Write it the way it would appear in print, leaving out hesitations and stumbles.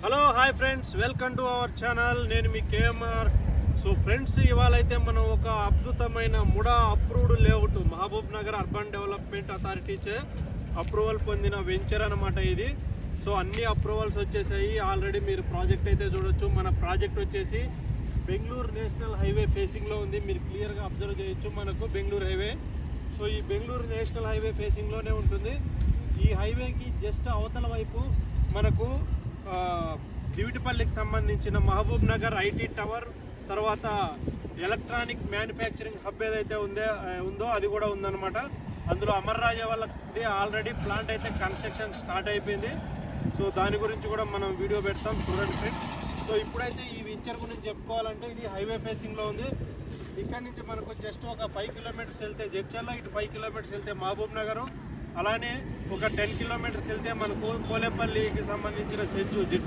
Hello hi friends, welcome to our channel. నేను మీ KMR. So friends, ఇవాళ అయితే మనం ఒక అద్భుతమైన MUDA approved layout Mahabubnagar urban development అథారిటీచే అప్రూవల్ పొందిన వెంచర్ అనమాట ఇది. సో అన్ని అప్రూవల్స్ వచ్చేసాయి. ఆల్రెడీ మీరు ప్రాజెక్ట్ అయితే చూడొచ్చు. మన ప్రాజెక్ట్ వచ్చేసి బెంగళూరు నేషనల్ హైవే ఫేసింగ్లో ఉంది. మీరు క్లియర్గా అబ్జర్వ్ చేయొచ్చు మనకు బెంగళూరు హైవే. సో ఈ బెంగళూరు నేషనల్ హైవే ఫేసింగ్లోనే ఉంటుంది. ఈ హైవేకి జస్ట్ అవతల వైపు మనకు దివిటిపల్లికి సంబంధించిన మహబూబ్ నగర్ ఐటీ టవర్, తర్వాత ఎలక్ట్రానిక్ మ్యానుఫ్యాక్చరింగ్ హబ్ ఏదైతే ఉందో అది కూడా ఉందన్నమాట. అందులో అమర్ రాజా వాళ్ళకి ఆల్రెడీ ప్లాంట్ అయితే కన్స్ట్రక్షన్ స్టార్ట్ అయిపోయింది. సో దాని గురించి కూడా మనం వీడియో పెడతాం, చూడండి ఫ్రెండ్స్. సో ఇప్పుడైతే ఈ వెంచర్ గురించి చెప్పుకోవాలంటే ఇది హైవే ఫేసింగ్లో ఉంది. ఇక్కడ నుంచి మనకు జస్ట్ ఒక 5 కిలోమీటర్స్ వెళ్తే జడ్చర్ల, ఇటు 5 కిలోమీటర్స్ వెళ్తే మహబూబ్ నగరు, అలానే ఒక 10 కిలోమీటర్స్ వెళ్తే మనకు కోలేపల్లికి సంబంధించిన సెజ్జు